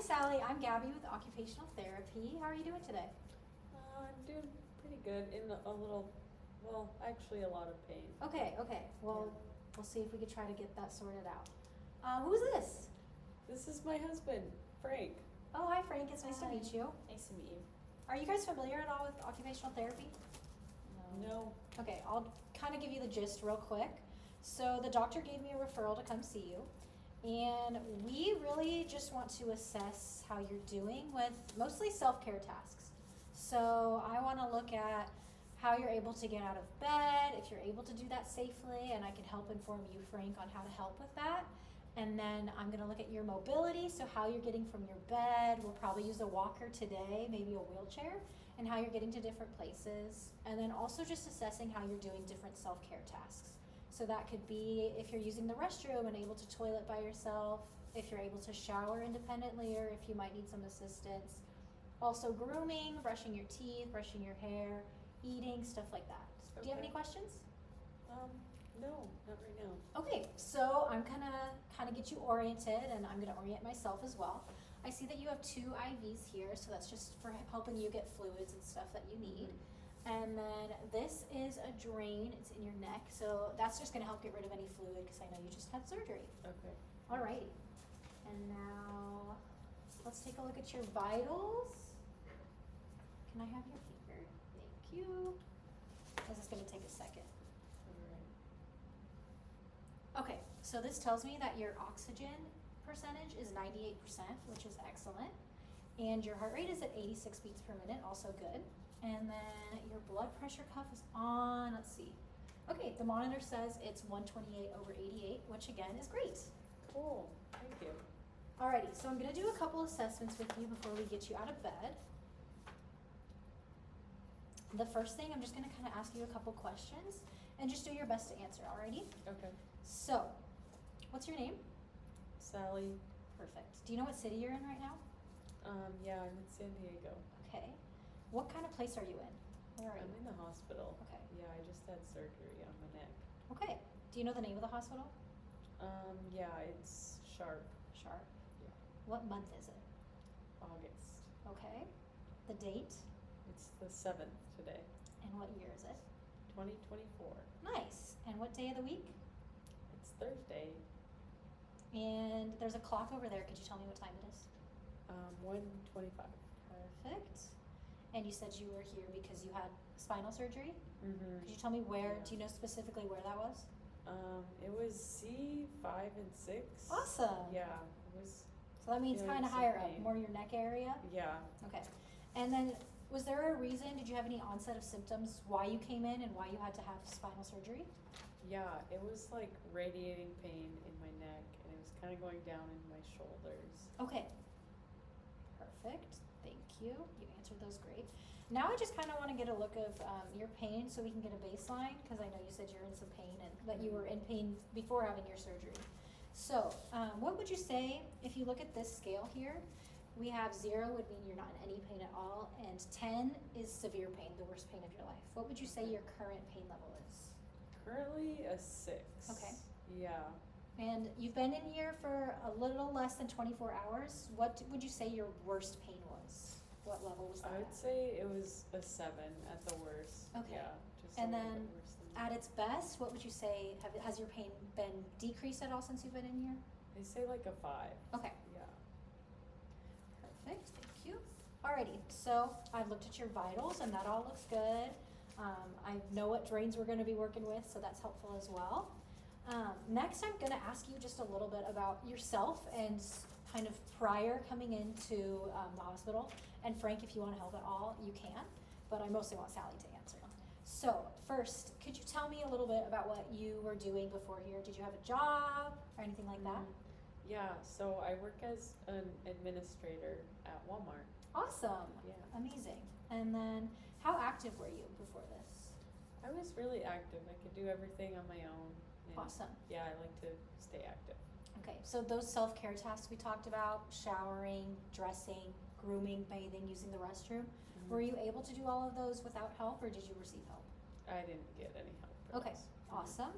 Sally, I'm Gabby with Occupational Therapy. How are you doing today? I'm doing pretty good in a little, well, actually a lot of pain. Okay. Well, we'll see if we could try to get that sorted out. Who's this? This is my husband, Frank. Oh, hi Frank, it's nice to Hi. meet you. Nice to meet you. Are you guys familiar at all with occupational therapy? No. Okay, I'll kind of give you the gist real quick. So the doctor gave me a referral to come see you, and we really just want to assess how you're doing with mostly self-care tasks. So I want to look at how you're able to get out of bed, if you're able to do that safely, and I can help inform you, Frank, on how to help with that. And then I'm going to look at your mobility, so how you're getting from your bed. We'll probably use a walker today, maybe a wheelchair, and how you're getting to different places. And then also just assessing how you're doing different self-care tasks. So that could be if you're using the restroom and able to toilet by yourself, if you're able to shower independently, or if you might need some assistance. Also grooming, brushing your teeth, brushing your hair, eating, stuff like that. Do you have Okay. any questions? No, not right now. Okay, so I'm gonna kind of get you oriented, and I'm gonna orient myself as well. I see that you have 2 IVs here, so that's just for helping you get fluids and stuff that you need. And then this is a drain, it's in your neck, so that's just gonna help get rid of any fluid, because I know you just had surgery. Okay. Alrighty, and now let's take a look at your vitals. Can I have your finger? Thank you. This is gonna take a second. Okay, so this tells me that your oxygen percentage is 98%, which is excellent. And your heart rate is at 86 beats per minute, also good. And then your blood pressure cuff is on, let's see. Okay, the monitor says it's 128/88, which again is great. Cool. Thank you. Alrighty, so I'm gonna do a couple assessments with you before we get you out of bed. The first thing, I'm just gonna kind of ask you a couple questions and just do your best to answer, alrighty? Okay. So, what's your name? Sally. Perfect. Do you know what city you're in right now? Yeah, I'm in San Diego. Okay. What kind of place are you in? Where are I'm you? in the hospital. Okay. Yeah, I just had surgery on my neck. Okay. Do you know the name of the hospital? Yeah, it's Sharp. Sharp. Yeah. What month is it? August. Okay. The date? It's the 7th today. And what year is it? 2024. Nice. And what day of the week? It's Thursday. And there's a clock over there. Could you tell me what time it is? 1:25. Perfect. And you said you were here because you had spinal surgery? Mm-hmm. Could you tell me where? Yeah. Do you know specifically where that was? It was C5 and 6. Awesome. Yeah, it was. So that means Feeling kind of some higher up, pain. more your neck area? Yeah. Okay. And then, was there a reason, did you have any onset of symptoms why you came in and why you had to have spinal surgery? Yeah, it was like radiating pain in my neck, and it was kind of going down in my shoulders. Okay. Perfect. Thank you. You answered those great. Now I just kind of want to get a look of your pain so we can get a baseline, because I know you said you're in some pain and that you were in pain before having your surgery. So, what would you say if you look at this scale here? We have 0 would mean you're not in any pain at all, and 10 is severe pain, the worst pain of your life. What would you say your current pain level is? Currently a 6. Okay. Yeah. And you've been in here for a little less than 24 hours. What would you say your worst pain was? What level was that I would at? say it was a 7 at the worst. Okay. Yeah. Just And a little then bit worse than At that. its best, what would you say, has your pain been decreased at all since you've been in here? They say like a 5. Okay, Yeah. perfect, thank you. Alrighty, so I've looked at your vitals and that all looks good. I know what drains we're gonna be working with, so that's helpful as well. Next, I'm gonna ask you just a little bit about yourself and kind of prior coming into the hospital. And Frank, if you wanna help at all, you can, but I mostly want Sally to answer. So first, could you tell me a little bit about what you were doing before here? Did you have a job or anything like that? Yeah, so I work as an administrator at Walmart. Awesome. Yeah. Amazing. And then, how active were you before this? I was really active. I could do everything on my own. And Awesome. Yeah, I like to stay active. Okay, so those self-care tasks we talked about, showering, dressing, grooming, bathing, using the restroom, were you able to do all of those without help, or did you receive help? I didn't get any help. for Okay, this. awesome.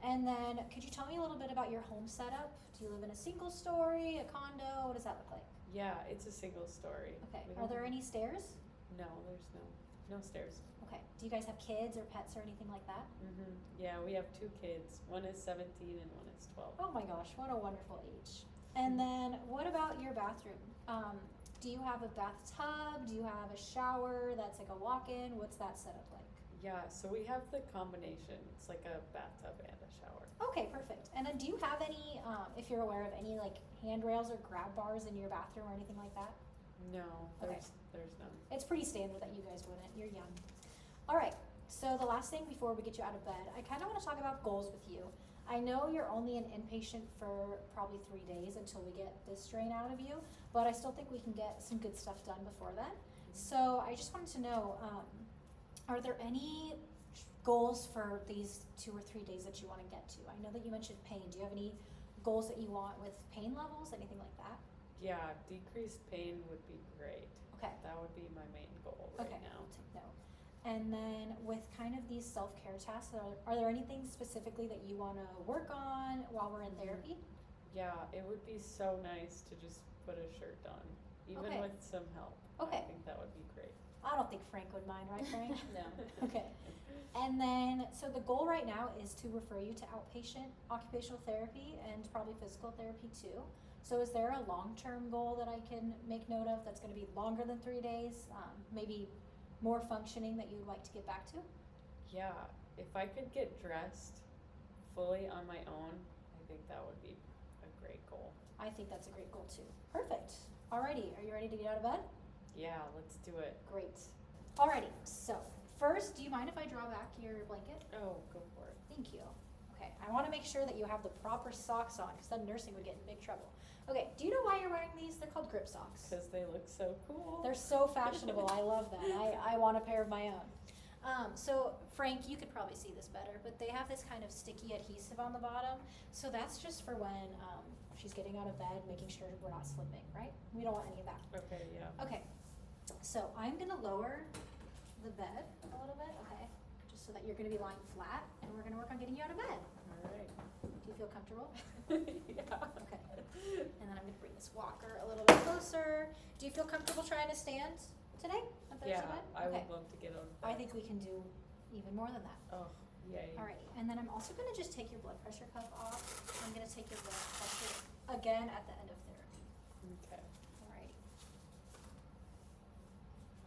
And then, could you tell me a little bit about your home setup? Do you live in a single story, a condo? What does that look like? Yeah, it's a single story. Okay, We are don't- there any stairs? No, there's no stairs. Okay, do you guys have kids or pets or anything like that? Yeah, we have 2 kids. One is 17 and one is 12. Oh my gosh, what a wonderful age. And then what about your bathroom? Do you have a bathtub? Do you have a shower that's like a walk-in? What's that setup like? Yeah, so we have the combination. It's like a bathtub and a shower. Okay, perfect. And then do you have any, if you're aware of any like handrails or grab bars in your bathroom or anything like that? No, Okay. there's none. It's pretty standard that you guys wouldn't. You're young. All right. So the last thing before we get you out of bed, I kind of want to talk about goals with you. I know you're only an inpatient for probably 3 days until we get this strain out of you, but I still think we can get some good stuff done before then. So I just wanted to know, are there any goals for these 2 or 3 days that you want to get to? I know that you mentioned pain. Do you have any goals that you want with pain levels, anything like that? Yeah, decreased pain would be great. Okay. That would be my main goal right Okay, now. I'll take note. And then with kind of these self-care tasks, are there anything specifically that you want to work on while we're in therapy? Yeah, it would be so nice to just put a shirt on, even Okay. with some help. Okay. I think that would be great. I don't think Frank would mind, right, Frank? No. Okay. And then, so the goal right now is to refer you to outpatient occupational therapy and probably physical therapy too. So is there a long-term goal that I can make note of that's going to be longer than 3 days? Maybe more functioning that you would like to get back to? Yeah, if I could get dressed fully on my own, I think that would be a great goal. I think that's a great goal too. Perfect. Alrighty, are you ready to get out of bed? Yeah, let's do it. Great. Alrighty, so first, do you mind if I draw back your blanket? Oh, go for it. Thank you. Okay, I want to make sure that you have the proper socks on because then nursing would get in big trouble. Okay, do you know why you're wearing these? They're called grip socks. Because they look so cool. They're so fashionable. I love them. I want a pair of my own. So Frank, you could probably see this better, but they have this kind of sticky adhesive on the bottom. So that's just for when she's getting out of bed, making sure we're not slipping, right? We don't want any of that. Okay, yeah. Okay, so I'm gonna lower the bed a little bit, okay? Just so that you're gonna be lying flat, and we're gonna work on getting you out of bed. All right. Do you feel comfortable? Yeah. Okay. And then I'm gonna bring this walker a little bit closer. Do you feel comfortable trying to stand today on Thursday Yeah, bed? I Okay. would love to get on. I think we can do even more than that. Oh, yay. Alrighty, and then I'm also gonna just take your blood pressure cuff off. I'm gonna take your blood pressure again at the end of therapy. Okay. Alrighty.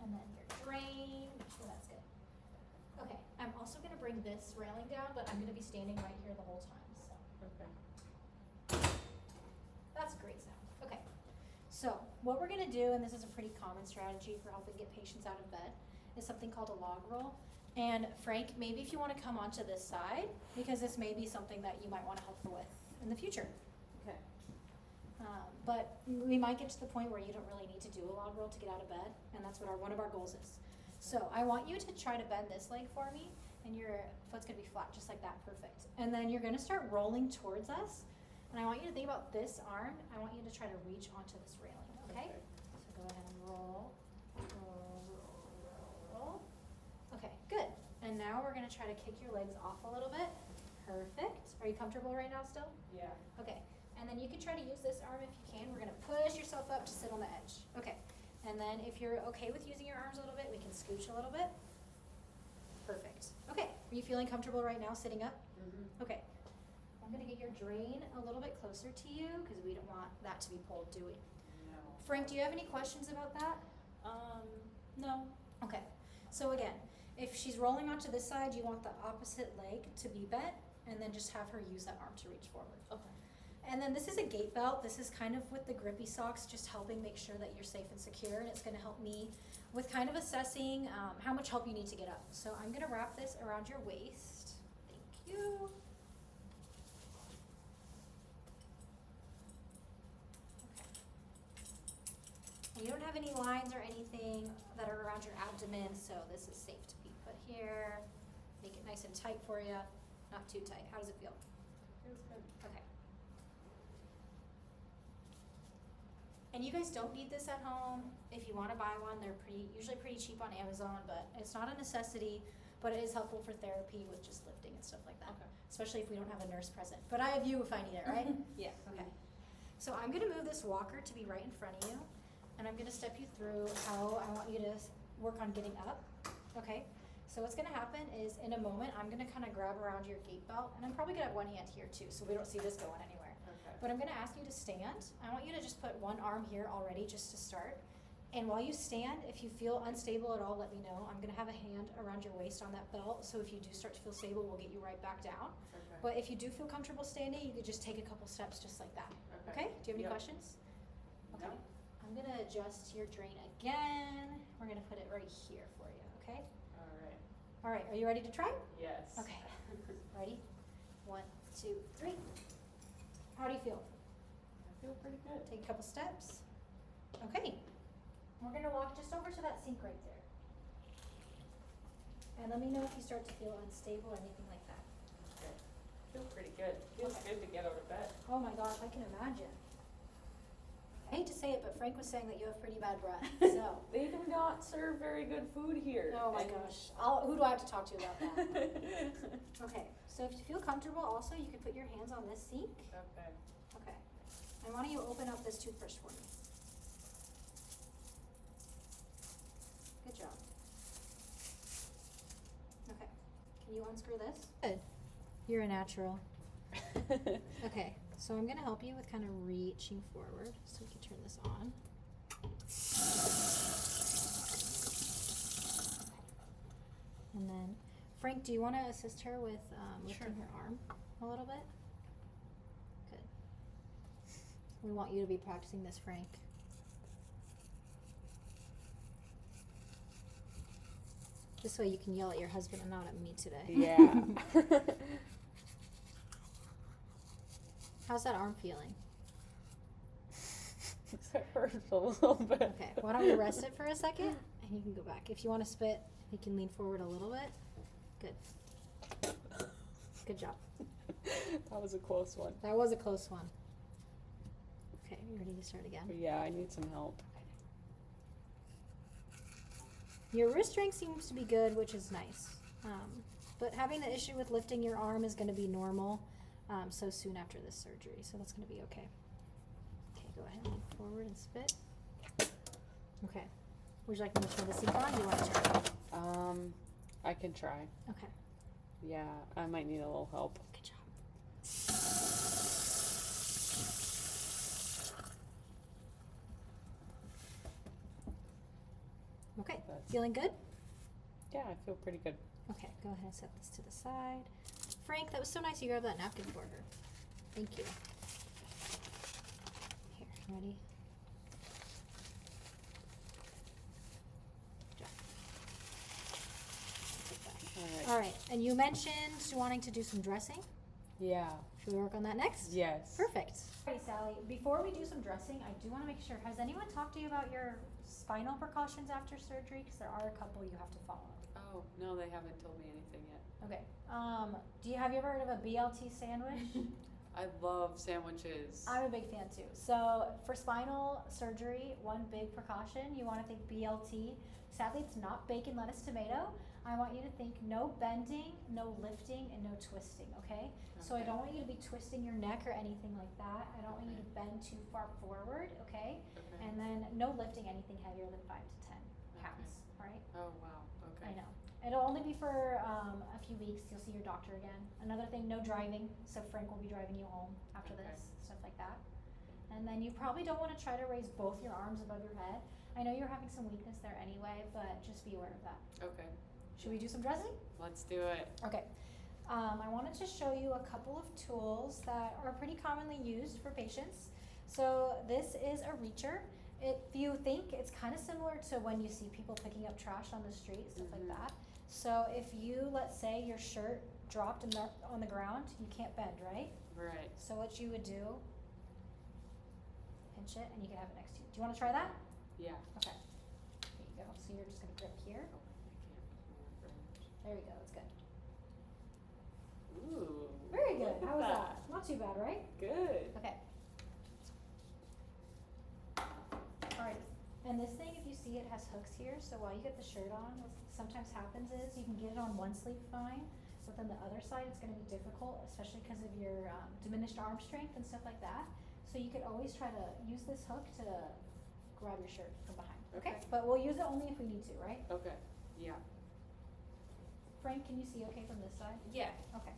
And then your drain, oh, that's good. Okay, I'm also gonna bring this railing down, but I'm gonna be standing right here the whole time, so. Okay. That's great sound. Okay. So what we're gonna do, and this is a pretty common strategy for helping get patients out of bed, is something called a log roll. And Frank, maybe if you wanna come onto this side, because this may be something that you might wanna help her with in the future. Okay. But we might get to the point where you don't really need to do a log roll to get out of bed, and that's what one of our goals is. So I want you to try to bend this leg for me, and your foot's gonna be flat, just like that, perfect. And then you're gonna start rolling towards us, and I want you to think about this arm. I want you to try to reach onto this railing, okay? So go ahead and roll, roll, roll, roll. Okay, good. And now we're gonna try to kick your legs off a little bit. Perfect. Are you comfortable right now still? Yeah. Okay, and then you can try to use this arm if you can. We're gonna push yourself up to sit on the edge. Okay, and then if you're okay with using your arms a little bit, we can scooch a little bit. Perfect. Okay, are you feeling comfortable right now sitting up? Mm-hmm. Okay, I'm gonna get your drain a little bit closer to you because we don't want that to be pulled, do we? No. Frank, do you have any questions about that? No? Okay, so again, if she's rolling onto this side, you want the opposite leg to be bent, and then just have her use that arm to reach forward. Okay. And then this is a gait belt. This is kind of with the grippy socks, just helping make sure that you're safe and secure, and it's gonna help me with kind of assessing how much help you need to get up. So I'm gonna wrap this around your waist. Thank you. And you don't have any lines or anything that are around your abdomen, so this is safe to be put here. Make it nice and tight for you, not too tight. How does it feel? Feels good. Okay. And you guys don't need this at home. If you want to buy one, they're usually pretty cheap on Amazon, but it's not a necessity, but it is helpful for therapy with just lifting and stuff like that. Okay. Especially if we don't have a nurse present. But I have you if I need it, right? Yeah. Okay. So I'm gonna move this walker to be right in front of you, and I'm gonna step you through how I want you to work on getting up, okay? So what's gonna happen is in a moment, I'm gonna kinda grab around your gait belt, and I'm probably gonna have one hand here too, so we don't see this going anywhere. Okay. But I'm gonna ask you to stand. I want you to just put one arm here already, just to start. And while you stand, if you feel unstable at all, let me know. I'm gonna have a hand around your waist on that belt, so if you do start to feel stable, we'll get you right back down. Okay. But if you do feel comfortable standing, you could just take a couple steps just like that. Okay? Do you have any Yep. questions? Okay. No. I'm gonna adjust your drain again. We're gonna put it right here for you, okay? Alright. All right, are you ready to try? Yes. Okay. Ready? 1, 2, 3. How do you feel? I feel pretty good. Take a couple steps. Okay. We're gonna walk just over to that sink right there. And let me know if you start to feel unstable or anything like that. Okay. Feel pretty good. Feels Okay. good to get out of bed. Oh my gosh, I can imagine. I hate to say it, but Frank was saying that you have pretty bad breath, so. They do not serve very good food here. Oh my and- gosh. Who do I have to talk to about that? Okay, so if you feel comfortable also, you can put your hands on this sink. Okay. Okay. And why don't you open up this toothbrush for me? Good job. Okay. Can you unscrew this? Good. You're a natural. Okay, so I'm gonna help you with kind of reaching forward so we can turn this on. And then, Frank, do you want to assist her with lifting Sure. her arm a little bit? Good. We want you to be practicing this, Frank. This way you can yell at your husband and not at me today. Yeah. How's that arm feeling? It hurts a little bit. Okay, why don't we rest it for a second and you can go back. If you want to spit, you can lean forward a little bit. Good. Good job. That was a close one. That was a close one. Okay, you ready to start again? Yeah, I need some help. Your wrist strength seems to be good, which is nice. But having the issue with lifting your arm is going to be normal so soon after this surgery, so that's going to be okay. Okay, go ahead and lean forward and spit. Okay. Would you like me to turn the sink on? Do you want to turn it on? I can try. Okay. Yeah, I might need a little help. Good job. Okay, That's- feeling good? Yeah, I feel pretty good. Okay, go ahead and set this to the side. Frank, that was so nice you grabbed that napkin for her. Thank you. Here, ready? Good job. Take that. Alright. All right, and you mentioned wanting to do some dressing. Yeah. Should we work on that next? Yes. Perfect. All right, Sally, before we do some dressing, I do want to make sure, has anyone talked to you about your spinal precautions after surgery? Because there are a couple you have to follow. Oh, no, they haven't told me anything yet. Okay. Have you ever heard of a BLT sandwich? I love sandwiches. I'm a big fan too. So for spinal surgery, one big precaution, you want to think BLT. Sadly, it's not bacon, lettuce, tomato. I want you to think no bending, no lifting, and no twisting, okay? So I Okay. don't want you to be twisting your neck or anything like that. I don't want you to bend too far forward, okay? Okay. And then no lifting anything heavier than 5 to 10 pounds, all right? Oh, wow. Okay. I know. It'll only be for a few weeks. You'll see your doctor again. Another thing, no driving. So Frank will be driving you home after Okay. this, stuff like that. And then you probably don't want to try to raise both your arms above your head. I know you're having some weakness there anyway, but just be aware of that. Okay. Should we do some dressing? Let's do it. Okay. I wanted to show you a couple of tools that are pretty commonly used for patients. So this is a reacher. If you think, it's kind of similar to when you see people picking up trash on the street, stuff like Mhm. that. So if you, let's say your shirt dropped on the ground, you can't bend, right? Right. So what you would do, pinch it and you can have it next to you. Do you want to try that? Yeah. Okay. There you go. So you're just going to grip here. Oh, I can't move There you go. That's good. very much. Ooh. Very good. look at How was that? Not too bad, right? Good. Okay. Alright, and this thing, if you see it has hooks here, so while you get the shirt on, what sometimes happens is you can get it on one sleeve fine, but then the other side it's gonna be difficult, especially because of your diminished arm strength and stuff like that. So you could always try to use this hook to grab your shirt from behind, okay? Okay. But we'll use it only if we need to, right? Okay, yeah. Frank, can you see okay from this side? Yeah. Okay.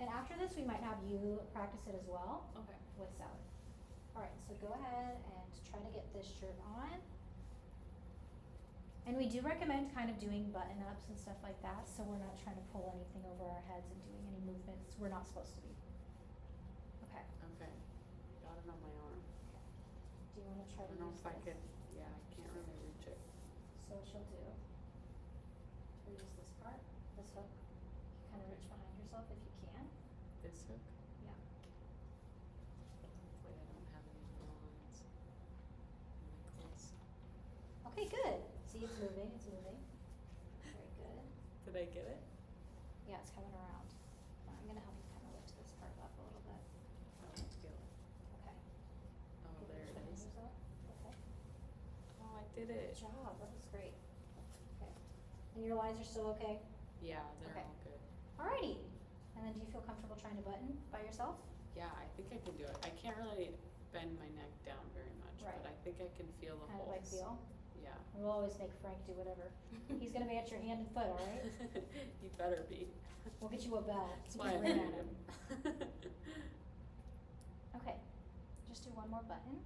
And after this, we might have you practice it as well Okay. with Sally. Alright, so go ahead and try to get this shirt on. And we do recommend kind of doing button ups and stuff like that, so we're not trying to pull anything over our heads and doing any movements we're not supposed to be. Okay, Okay. Got it on my arm. do you wanna try I to don't know use if I this? could, yeah, I can't really reach it. So what she'll do, we'll use this part, this hook, you kinda reach behind yourself if you can, This hook? yeah. Hopefully I don't have any lines in my clothes. Okay, good, see it's moving, very good. Did I get it? Yeah, it's coming around. I'm gonna help you kind of lift this part up a little bit. Oh, I feel it. Okay. Oh, Good, there reach it behind is. yourself. Okay. Oh, I did Good it. job. That was great. Okay. And your lines are still okay? Yeah, they're Okay. all good. Alrighty. And then do you feel comfortable trying to button by yourself? Yeah, I think I can do it. I can't really bend my neck down very much, Right. but I think I can feel the Kind of holes. like feel? Yeah. We'll always make Frank do whatever. He's gonna be at your hand and foot, alright? You better be. We'll get you a bat. That's You why I can ring married at him. Okay. Just do one more button.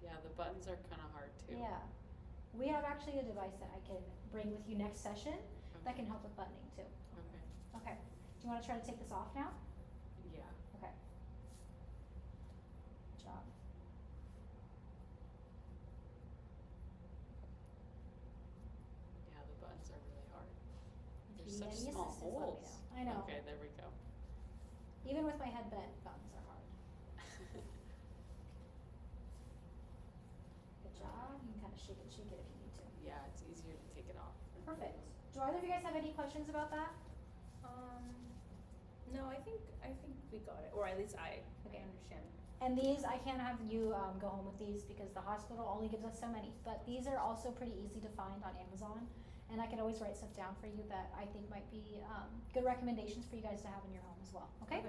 Yeah, the buttons are kind of hard too. Yeah. We have actually a device that I can bring with you next session that Okay. can help with buttoning too. Okay. Okay. Do you wanna try to take this off now? Yeah. Okay. Good job. Yeah, the buttons are really hard. If There's you such need any small assistance, let me holes. know. I know. Okay, there we go. Even with my head bent, buttons are hard. Good job. You can kind of shake it if you need to. Yeah, it's easier to take it off. Perfect. Do either of you guys have any questions about that? No, I think we got it, or at least I Okay. understand. And these, I can't have you go home with these because the hospital only gives us so many. But these are also pretty easy to find on Amazon. And I can always write stuff down for you that I think might be good recommendations for you guys to have in your home as well. Okay?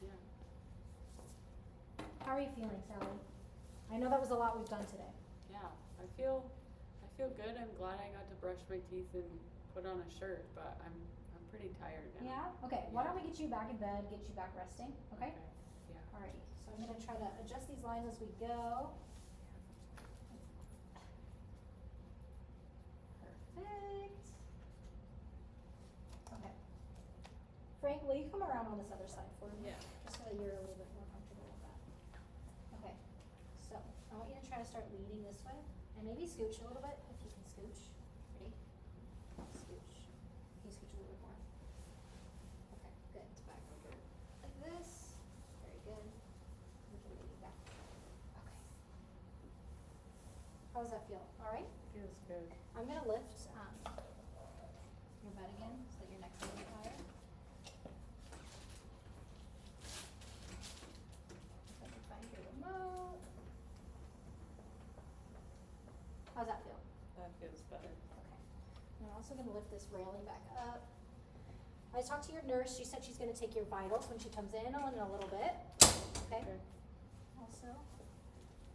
Yeah. How are you feeling, Sally? I know that was a lot we've done today. Yeah, I feel good. I'm glad I got to brush my teeth and put on a shirt, but I'm pretty tired now. Yeah? Okay. Why don't we get you back in bed, get you back resting? Okay? Yeah. Alrighty, so I'm gonna try to adjust these lines as we go. Perfect. Okay. Frank, will you come around on this other side for me? Yeah. Just so that you're a little bit more comfortable with that. Okay, so I want you to try to start leading this way, and maybe scooch a little bit, if you can scooch. Ready? Scooch. Can you scooch a little bit more? Okay, good. It's back over like this. Very good. We can lead you back. Okay. How does that feel? All right? Feels good. I'm gonna lift your butt again so that your neck's a little bit higher. Let me find your remote. How's that feel? That feels better. Okay. And I'm also gonna lift this railing back up. I talked to your nurse. She said she's gonna take your vitals when she comes in a little bit. Okay? Also.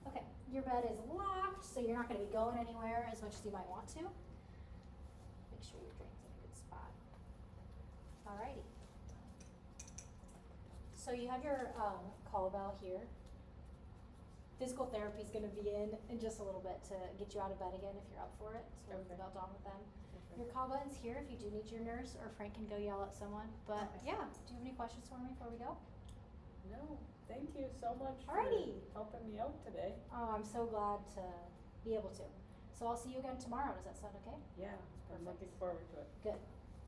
Okay, your bed is locked, so you're not gonna be going anywhere as much as you might want to. Make sure your drain's in a good spot. Alrighty. So you have your call bell here. Physical therapy is gonna be in just a little bit to get you out of bed again if you're up for it. So we'll leave the Okay. belt on with them. Okay. Your call button's here if you do need your nurse, or Frank can go yell at someone. But Okay. yeah, do you have any questions for me before we go? No, thank you so much Alrighty. for helping me out today. Oh, I'm so glad to be able to. So I'll see you again tomorrow. Does that sound okay? Yeah, I'm Perfect. looking forward to it. Good.